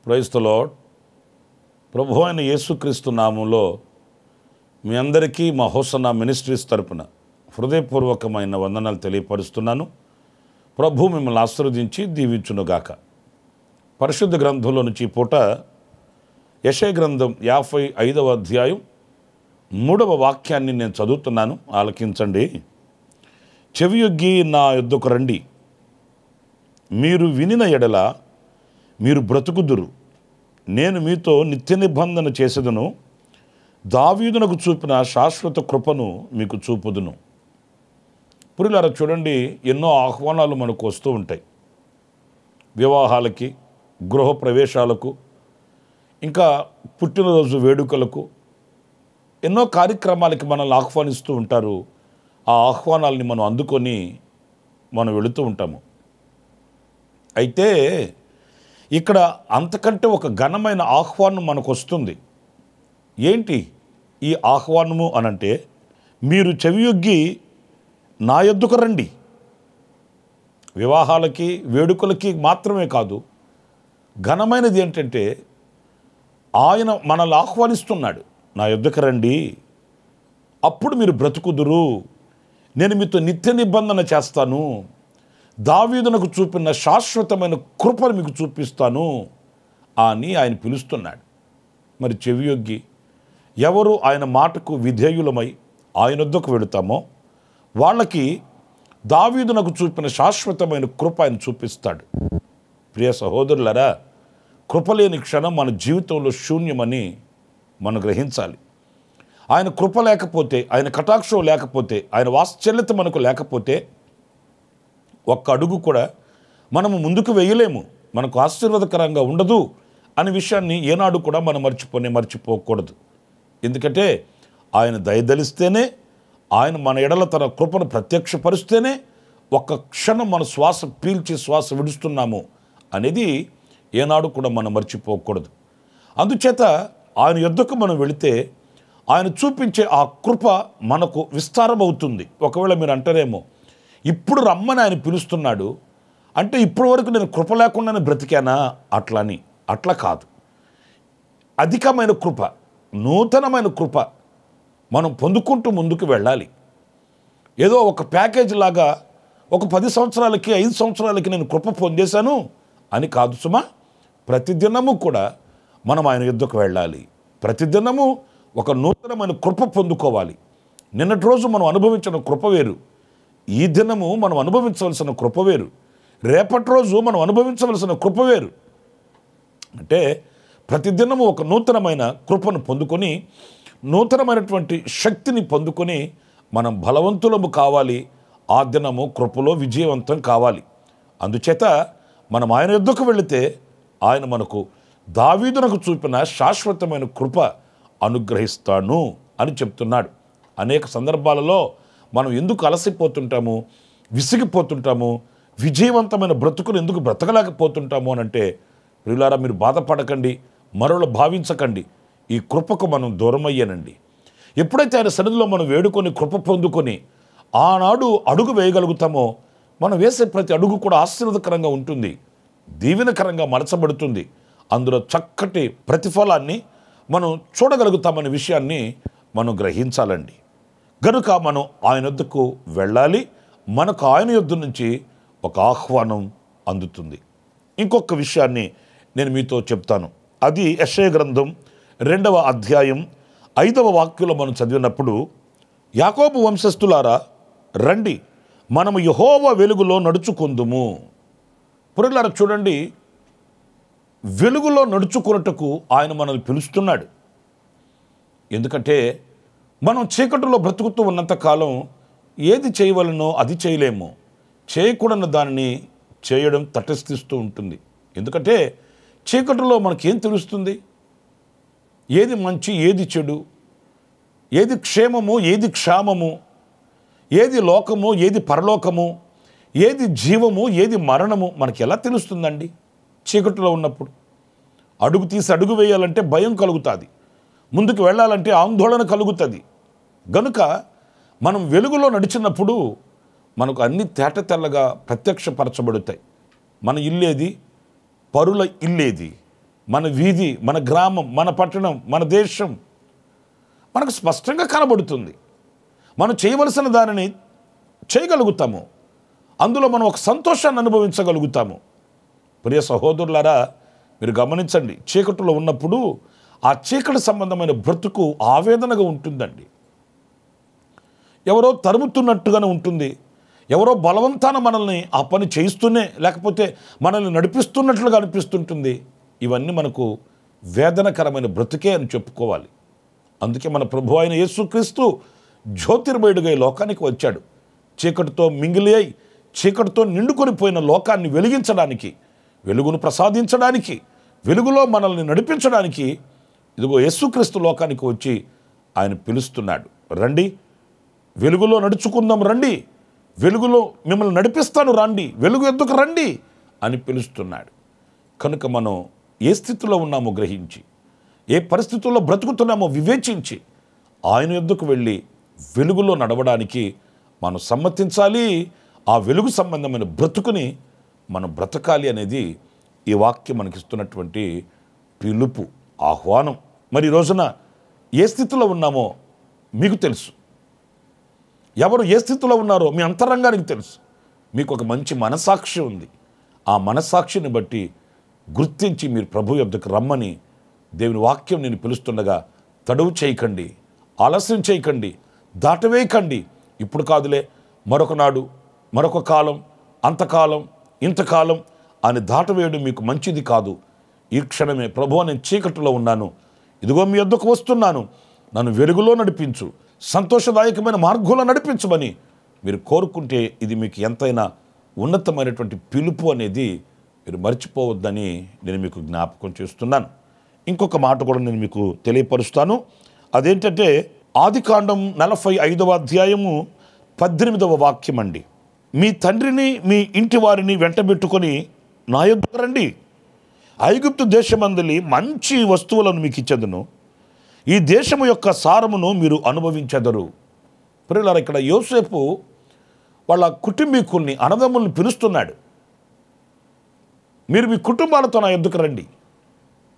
Praise the lord. ప్రభు అయిన యేసుక్రీస్తు నామంలో మీ అందరికీ మా హోసన్నా మినిస్ట్రీస్ తరపున హృదయపూర్వకమైన వందనాలు తెలియపరుస్తున్నాను. ప్రభు మిమ్మల్ని ఆశీర్వదించి దీవించునుగాక. పరిశుద్ధ గ్రంథంలో నుంచి ఈ పూట యెషయా గ్రంథం 55వ అధ్యాయం 3వ వాక్యాన్ని నేను చదువుతున్నాను, ఆలకించండి. చెవియొగ్గి నా యొద్దకు రండి, మీరు వినిన ఎడల మీరు బ్రతుకుదురు. నేను మీతో నిత్య నిబంధన చేసేదను, దావీదునకు చూపిన శాశ్వత కృపను మీకు చూపుదును. పురులారా చూడండి, ఎన్నో ఆహ్వానాలు మనకు వస్తూ ఉంటాయి. వివాహాలకి, గృహప్రవేశాలకు, ఇంకా పుట్టినరోజు వేడుకలకు, ఎన్నో కార్యక్రమాలకి మనల్ని ఆహ్వానిస్తూ ఉంటారు. ఆ ఆహ్వానాలని మనం అందుకొని మనం వెళుతూ ఉంటాము. అయితే ఇక్కడ అంతకంటే ఒక ఘనమైన ఆహ్వానం మనకు వస్తుంది. ఏంటి ఈ ఆహ్వానము అనంటే, మీరు చెవియొగ్గి నా యొద్దకు రండి. వివాహాలకి, వేడుకలకి మాత్రమే కాదు, ఘనమైనది ఏంటంటే ఆయన మనల్ని ఆహ్వానిస్తున్నాడు. నా యొద్దకు రండి, అప్పుడు మీరు బ్రతుకుదురు, నేను మీతో నిత్య నిబంధన చేస్తాను, దావీదునకు చూపిన శాశ్వతమైన కృపను మీకు చూపిస్తాను అని ఆయన పిలుస్తున్నాడు. మరి చెవియొగ్గి ఎవరు ఆయన మాటకు విధేయులమై ఆయన వద్దకు వెళుతామో వాళ్ళకి దావీదునకు చూపిన శాశ్వతమైన కృప ఆయన చూపిస్తాడు. ప్రియ సహోదరులారా, కృపలేని క్షణం మన జీవితంలో శూన్యమని మనం గ్రహించాలి. ఆయన కృప లేకపోతే, ఆయన కటాక్షం లేకపోతే, ఆయన వాత్సల్యత మనకు లేకపోతే ఒక్క అడుగు కూడా మనము ముందుకు వేయలేము, మనకు ఆశీర్వాదకరంగా ఉండదు అనే విషయాన్ని ఏనాడు కూడా మనం మర్చిపోకూడదు. ఎందుకంటే ఆయన దయదలిస్తేనే, ఆయన మన ఎడల తన కృపను ప్రత్యక్షపరిస్తేనే ఒక్క క్షణం మన శ్వాస పీల్చి శ్వాస విడుస్తున్నాము అనేది ఏనాడు కూడా మనం మర్చిపోకూడదు. అందుచేత ఆయన యొద్దకు మనం వెళితే ఆయన చూపించే ఆ కృప మనకు విస్తారమవుతుంది. ఒకవేళ మీరు అంటారేమో, ఇప్పుడు రమ్మని ఆయన పిలుస్తున్నాడు అంటే ఇప్పటి వరకు నేను కృప లేకుండానే బ్రతికానా? అట్లా కాదు. అధికమైన కృప, నూతనమైన కృప మనం పొందుకుంటూ ముందుకు వెళ్ళాలి. ఏదో ఒక ప్యాకేజ్ లాగా ఒక 10 సంవత్సరాలకి 5 సంవత్సరాలకి నేను కృప పొందేశాను అని కాదు సుమా. ప్రతిదినము కూడా మనం ఆయన యుద్ధకు వెళ్ళాలి. ప్రతిదినము ఒక నూతనమైన కృప పొందుకోవాలి. నిన్నటి రోజు మనం అనుభవించిన కృప వేరు, ఈ దినము మనం అనుభవించవలసిన కృప వేరు, రేపటి రోజు మనం అనుభవించవలసిన కృప వేరు. అంటే ప్రతిదినము ఒక నూతనమైన కృపను పొందుకొని, నూతనమైనటువంటి శక్తిని పొందుకొని మనం బలవంతులము కావాలి. ఆ దినము కృపలో విజయవంతం కావాలి. అందుచేత మనం ఆయన యొద్దకు వెళితే ఆయన మనకు దావీదునకు చూపిన శాశ్వతమైన కృప అనుగ్రహిస్తాను అని చెప్తున్నాడు. అనేక సందర్భాలలో మనం ఎందుకు అలసిపోతుంటాము, విసిగిపోతుంటాము, విజయవంతమైన బ్రతుకును ఎందుకు బ్రతకలేకపోతుంటాము అని అంటే, ప్రియులారా, మీరు బాధపడకండి, మరోలా భావించకండి. ఈ కృపకు మనం దూరమయ్యానండి. ఎప్పుడైతే ఆయన సన్నిధిలో మనం వేడుకొని కృప పొందుకొని ఆనాడు అడుగు వేయగలుగుతామో, మనం వేసే ప్రతి అడుగు కూడా ఆశీర్వాదకరంగా ఉంటుంది, దీవెనకరంగా మలచబడుతుంది. అందులో చక్కటి ప్రతిఫలాన్ని మనం చూడగలుగుతామనే విషయాన్ని మనం గ్రహించాలండి. గనుక మనం ఆయన యొద్దకు వెళ్ళాలి. మనకు ఆయన యొద్ద నుంచి ఒక ఆహ్వానం అందుతుంది. ఇంకొక విషయాన్ని నేను మీతో చెప్తాను. అది యెషయా గ్రంథం 2వ అధ్యాయం 5వ వాక్యంలో మనం చదివినప్పుడు, యాకోబు వంశస్థులారా రండి, మనము యెహోవా వెలుగులో నడుచుకుందుము. పురులారా చూడండి, వెలుగులో నడుచుకున్నట్టుకు ఆయన మనల్ని పిలుస్తున్నాడు. ఎందుకంటే మనం చీకటిలో బ్రతుకుతూ ఉన్నంతకాలం ఏది చేయవలనో అది చేయలేము. చేయకూడని దానిని చేయడం తటస్థిస్తూ ఉంటుంది. ఎందుకంటే చీకటిలో మనకేం తెలుస్తుంది? ఏది మంచి, ఏది చెడు, ఏది క్షేమము, ఏది క్షామము, ఏది లోకము, ఏది పరలోకము, ఏది జీవము, ఏది మరణము మనకి ఎలా తెలుస్తుందండి? చీకటిలో ఉన్నప్పుడు అడుగు తీసి అడుగు వేయాలంటే భయం కలుగుతుంది, ముందుకు వెళ్ళాలంటే ఆందోళన కలుగుతుంది. గనుక మనం వెలుగులో నడిచినప్పుడు మనకు అన్ని తేట తెల్లగా ప్రత్యక్షపరచబడతాయి. మన ఇల్లేది, పరుల ఇల్లేది, మన వీధి, మన గ్రామం, మన పట్టణం, మన దేశం మనకు స్పష్టంగా కనబడుతుంది. మనం చేయవలసిన దానిని చేయగలుగుతాము, అందులో మనం ఒక సంతోషాన్ని అనుభవించగలుగుతాము. ప్రియ సహోదరులారా, మీరు గమనించండి, చీకటిలో ఉన్నప్పుడు ఆ చీకటి సంబంధమైన బ్రతుకు ఆవేదనగా ఉంటుందండి. ఎవరో తరుముతున్నట్టుగానే ఉంటుంది, ఎవరో బలవంతాన మనల్ని ఆ పని చేయిస్తూనే, లేకపోతే మనల్ని నడిపిస్తున్నట్లుగా అనిపిస్తుంటుంది. ఇవన్నీ మనకు వేదనకరమైన బ్రతుకే అని చెప్పుకోవాలి. అందుకే మన ప్రభు అయిన యేసుక్రీస్తు జ్యోతిర్మయుడిగా ఈ లోకానికి వచ్చాడు. చీకటితో మింగిలి అయి చీకటితో నిండుకొని పోయిన లోకాన్ని వెలిగించడానికి, వెలుగును ప్రసాదించడానికి, వెలుగులో మనల్ని నడిపించడానికి ఇదిగో యేసుక్రీస్తు లోకానికి వచ్చి ఆయన పిలుస్తున్నాడు. రండి, వెలుగులో నడుచుకుందాం, రండి, వెలుగులో మిమ్మల్ని నడిపిస్తాను, రండి, వెలుగు ఎందుకు రండి అని పిలుస్తున్నాడు. కనుక మనం ఏ స్థితిలో ఉన్నామో గ్రహించి, ఏ పరిస్థితుల్లో బ్రతుకుతున్నామో వివేచించి ఆయన యొద్దకు వెళ్ళి వెలుగులో నడవడానికి మనం సమ్మతించాలి. ఆ వెలుగు సంబంధమైన బ్రతుకుని మనం బ్రతకాలి అనేది ఈ వాక్యం మనకిస్తున్నటువంటి పిలుపు, ఆహ్వానం. మరి ఈ రోజున ఏ స్థితిలో ఉన్నామో మీకు తెలుసు. ఎవరు ఏ స్థితిలో ఉన్నారో మీ అంతరంగానికి తెలుసు. మీకు ఒక మంచి మనసాక్షి ఉంది. ఆ మనసాక్షిని బట్టి గుర్తించి మీరు ప్రభు యొద్దకు రమ్మని దేవుని వాక్యం నేను పిలుస్తుండగా తడువు చేయకండి, ఆలస్యం చేయకండి, దాటవేయకండి. ఇప్పుడు కాదులే, మరొక నాడు, మరొక కాలం, అంతకాలం, ఇంతకాలం అని దాటవేయడం మీకు మంచిది కాదు. ఈ క్షణమే ప్రభువా, నేను చీకటిలో ఉన్నాను, ఇదిగో మీ యొద్దకు వస్తున్నాను, నన్ను వెలుగులో నడిపించు, సంతోషదాయకమైన మార్గంలో నడిపించమని మీరు కోరుకుంటే ఇది మీకు ఎంతైనా ఉన్నతమైనటువంటి పిలుపు అనేది మీరు మర్చిపోవద్దని నేను మీకు జ్ఞాపకం చేస్తున్నాను. ఇంకొక మాట కూడా నేను మీకు తెలియపరుస్తాను. అదేంటంటే ఆదికాండం 45వ అధ్యాయము 18వ వాక్యం అండి. మీ తండ్రిని మీ ఇంటి వారిని వెంటబెట్టుకొని నా యొద్దకు రండి, ఐగుప్తు దేశమందలి మంచి వస్తువులను మీకు ఇచ్చేదను, ఈ దేశము యొక్క సారమును మీరు అనుభవించెదరు. ప్రియులారా, ఇక్కడ యోసేపు వాళ్ళ కుటుంబీకుల్ని, అన్నదమ్ముల్ని పిలుస్తున్నాడు. మీరు మీ కుటుంబాలతో నా యొద్దకు రండి,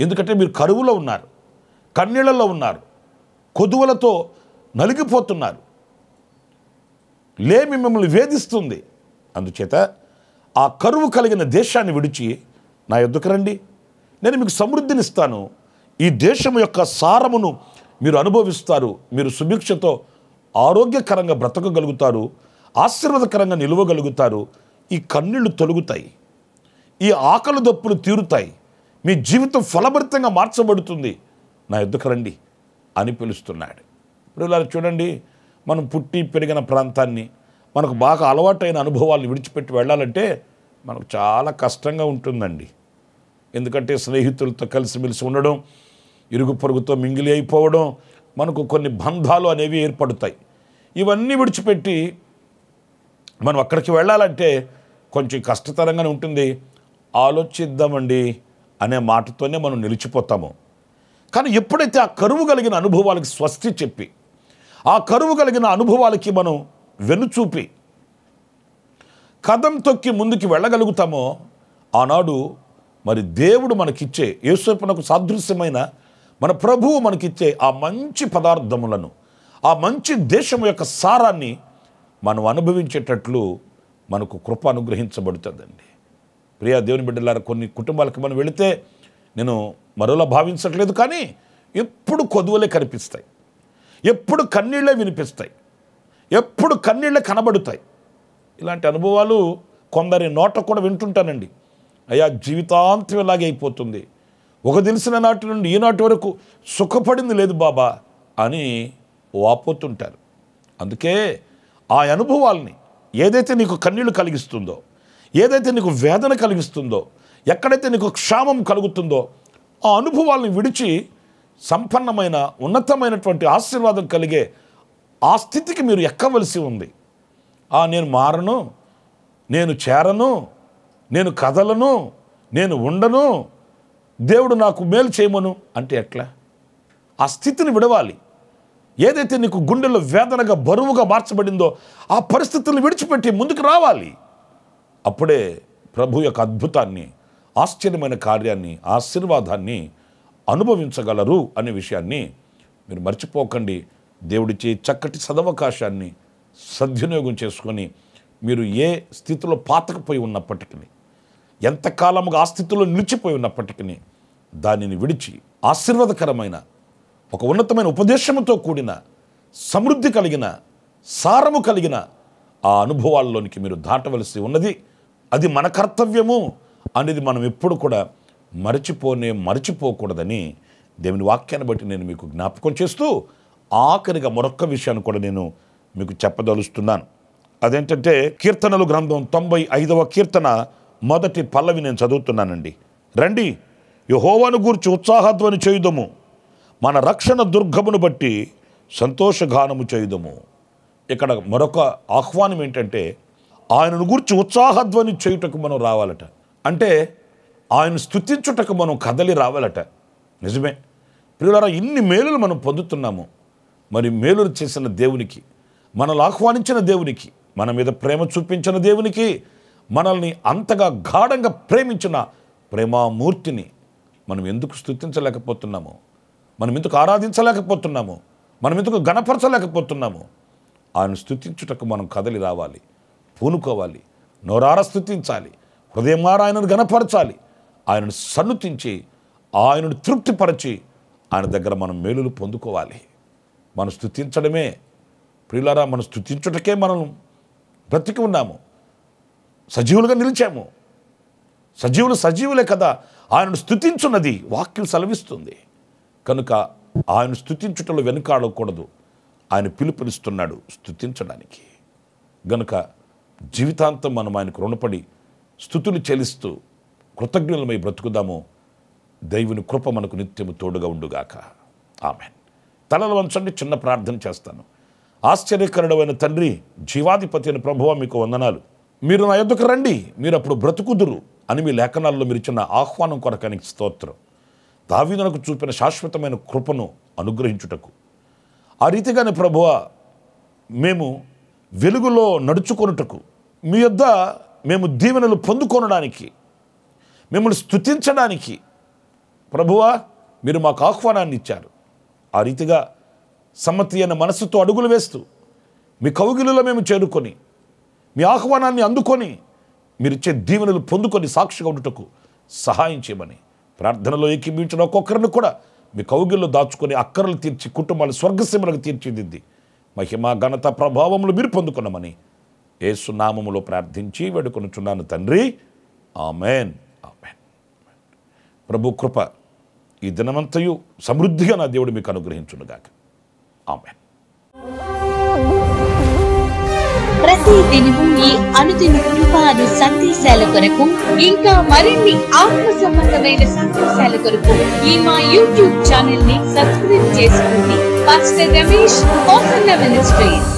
ఎందుకంటే మీరు కరువులో ఉన్నారు, కన్నీళ్లలో ఉన్నారు, కొదువలతో నలిగిపోతున్నారు, లేమి మిమ్మల్ని వేధిస్తుంది. అందుచేత ఆ కరువు కలిగిన దేశాన్ని విడిచి నా యొద్దకు రండి, నేను మీకు సమృద్ధినిస్తాను, ఈ దేశం యొక్క సారమును మీరు అనుభవిస్తారు, మీరు సుభిక్షతో ఆరోగ్యకరంగా బ్రతకగలుగుతారు, ఆశీర్వాదకరంగా నిలవగలుగుతారు, ఈ కన్నీళ్లు తొలుగుతాయి, ఈ ఆకలి దప్పులు తీరుతాయి, మీ జీవితం ఫలభరితంగా మార్చబడుతుంది, నా యొద్దకు రండి అని పిలుస్తున్నాడు. ఇప్పుడు ఇలా చూడండి, మనం పుట్టి పెరిగిన ప్రాంతాన్ని, మనకు బాగా అలవాటైన అనుభవాలను విడిచిపెట్టి వెళ్ళాలంటే మనకు చాలా కష్టంగా ఉంటుందండి. ఎందుకంటే స్నేహితులతో కలిసిమెలిసి ఉండడం, ఇరుగు పొరుగుతో మింగిలి అయిపోవడం, మనకు కొన్ని బంధాలు అనేవి ఏర్పడతాయి. ఇవన్నీ విడిచిపెట్టి మనం అక్కడికి వెళ్ళాలంటే కొంచెం కష్టతరంగానే ఉంటుంది. ఆలోచిద్దామండి అనే మాటతోనే మనం నిలిచిపోతాము. కానీ ఎప్పుడైతే ఆ కరువు కలిగిన అనుభవాలకి స్వస్తి చెప్పి, ఆ కరువు కలిగిన అనుభవాలకి మనం వెన్నుచూపి కదం తొక్కి ముందుకు వెళ్ళగలుగుతామో, ఆనాడు మరి దేవుడు మనకిచ్చే, యేసునకు సాదృశ్యమైన మన ప్రభువు మనకిచ్చే ఆ మంచి పదార్థములను, ఆ మంచి దేశం యొక్క సారాన్ని మనం అనుభవించేటట్లు మనకు కృప అనుగ్రహించబడుతుందండి. ప్రియా దేవుని బిడ్డలారా, కొన్ని కుటుంబాలకు మనం వెళితే నేను మరోలా భావించట్లేదు, కానీ ఎప్పుడు కొదువలే కనిపిస్తాయి, ఎప్పుడు కన్నీళ్ళే వినిపిస్తాయి, ఎప్పుడు కన్నీళ్ళే కనబడుతాయి. ఇలాంటి అనుభవాలు కొందరి నోట కూడా వింటుంటానండి. అయ్యా, జీవితాంతం ఇలాగే అయిపోతుంది, ఒక తెలిసిన నాటి నుండి ఈనాటి వరకు సుఖపడింది లేదు బాబా అని వాపోతుంటారు. అందుకే ఆ అనుభవాల్ని ఏదైతే నీకు కన్నీళ్లు కలిగిస్తుందో, ఏదైతే నీకు వేదన కలిగిస్తుందో, ఎక్కడైతే నీకు క్షామం కలుగుతుందో, ఆ అనుభవాలను విడిచి సంపన్నమైన ఉన్నతమైనటువంటి ఆశీర్వాదం కలిగే ఆ స్థితికి మీరు ఎక్కవలసి ఉంది. నేను మారను, నేను చేరను, నేను కదలను, నేను ఉండను, దేవుడు నాకు మేలు చేయమను అంటే ఎట్లా? ఆ స్థితిని విడవాలి. ఏదైతే నీకు గుండెల్లో వేదనగా బరువుగా మార్చబడిందో ఆ పరిస్థితులను విడిచిపెట్టి ముందుకు రావాలి. అప్పుడే ప్రభు యొక్క అద్భుతాన్ని, ఆశ్చర్యమైన కార్యాన్ని, ఆశీర్వాదాన్ని అనుభవించగలరు అనే విషయాన్ని మీరు మర్చిపోకండి. దేవుడిచ్చే చక్కటి సదవకాశాన్ని సద్వినియోగం చేసుకొని మీరు ఏ స్థితిలో పాతకపోయి ఉన్నప్పటికీ, ఎంతకాలముగా ఆ స్థితిలో నిలిచిపోయి ఉన్నప్పటికీ దానిని విడిచి ఆశీర్వాదకరమైన ఒక ఉన్నతమైన ఉపదేశముతో కూడిన సమృద్ధి కలిగిన సారము కలిగిన ఆ అనుభవాల్లోనికి మీరు దాటవలసి ఉన్నది. అది మన కర్తవ్యము అనేది మనం ఎప్పుడు కూడా మరచిపోకూడదని దేవుని వాక్యాన్ని బట్టి నేను మీకు జ్ఞాపకం చేస్తూ ఆఖరిగా మరొక్క విషయాన్ని కూడా నేను మీకు చెప్పదలుస్తున్నాను. అదేంటంటే కీర్తనలు గ్రంథం 95వ కీర్తన మొదటి పల్లవి నేను చదువుతున్నానండి. రండి, యెహోవాను గూర్చి ఉత్సాహధ్వని చేయుదము, మన రక్షణ దుర్గమును బట్టి సంతోషగానము చేయుదము. ఇక్కడ మరొక ఆహ్వానం ఏంటంటే ఆయనను గూర్చి ఉత్సాహధ్వని చేయుటకు మనం రావాలట. అంటే ఆయన స్తుతించుటకు మనం కదలి రావాలట. నిజమే ప్రియులారా, ఇన్ని మేలులు మనం పొందుతున్నాము. మరి మేలులు చేసిన దేవునికి, మనల్ని ఆహ్వానించిన దేవునికి, మన మీద ప్రేమ చూపించిన దేవునికి, మనల్ని అంతగా గాఢంగా ప్రేమించిన ప్రేమామూర్తిని మనం ఎందుకు స్తుతించలేకపోతున్నాము? మనం ఎందుకు ఆరాధించలేకపోతున్నాము? మనం ఎందుకు గణపరచలేకపోతున్నాము? ఆయన స్తుతించుటకు మనం కదలి రావాలి, పూనుకోవాలి, నోరార స్తుతించాలి, హృదయమారా ఆయనను గణపరచాలి, ఆయనను సన్నుతించి ఆయనను తృప్తిపరచి ఆయన దగ్గర మనం మేలులు పొందుకోవాలి. మనం స్తుతించడమే ప్రియులారా, మనం స్తుతించుటకే మనం బ్రతికి ఉన్నాము, సజీవులుగా నిలిచాము. సజీవులే కదా ఆయనను స్తుతించున్నది వాక్యం సెలవిస్తుంది. కనుక ఆయన స్తుతించుటలో వెనుకాడకూడదు. ఆయన పిలుపునిస్తున్నాడు స్తుతించడానికి. గనుక జీవితాంతం మనం ఆయనకు రుణపడి స్తుతులు చెల్లిస్తూ కృతజ్ఞులమై బ్రతుకుదాము. దైవుని కృప మనకు నిత్యము తోడుగా ఉండుగాక. ఆమేన్. తలలు వంచండి, చిన్న ప్రార్థన చేస్తాను. ఆశ్చర్యకరుడమైన తండ్రి, జీవాధిపతి అయిన ప్రభువా, మీకు వందనాలు. మీరు నా యొద్దకు రండి, మీరు అప్పుడు బ్రతుకుదురు అని మీ లేఖనాల్లో మీరు ఇచ్చిన ఆహ్వానం కొరకనికి స్తోత్రం. దావీదునకు చూపిన శాశ్వతమైన కృపను అనుగ్రహించుటకు, ఆ రీతిగానే ప్రభువా మేము వెలుగులో నడుచుకొనుటకు, మీ యొద్ద మేము దీవెనలు పొందుకొనడానికి, మిమ్మల్ని స్తుతించడానికి ప్రభువా మీరు మాకు ఆహ్వానాన్ని ఇచ్చారు. ఆ రీతిగా సమ్మతి అయిన మనసుతో అడుగులు వేస్తూ మీ కౌగిలిలో మేము చేరుకొని మీ ఆహ్వానాన్ని అందుకొని మీరిచ్చే దీవెనలు పొందుకొని సాక్షిగా ఉండుటకు సహాయం చేయమని ప్రార్థనలో ఏకీభవించిన ఒక్కొక్కరిని కూడా మీ కౌగిల్లో దాచుకొని అక్కరలు తీర్చి కుటుంబాలు స్వర్గసీమలకు తీర్చిదిద్ది మహిమ ఘనత ప్రభావములు మీరు పొందుకున్నామని యేసు నామములో ప్రార్థించి వేడుకొనుచున్నాను తండ్రి. ఆమేన్. ఆమేన్. ప్రభు కృప ఈ దినమంతయు సమృద్ధిగా నా దేవుడు మీకు అనుగ్రహించునుగాక. ఆమేన్. ప్రతి దినము ఈ అనుదిన కృపాను సందేశాల కొరకు, ఇంకా మరిన్ని ఆత్మ సంబంధమైన సందేశాల కొరకు ఈ మా యూట్యూబ్ ఛానల్ ని సబ్స్క్రైబ్ చేసుకోండి. Pastor Ramesh, ministries.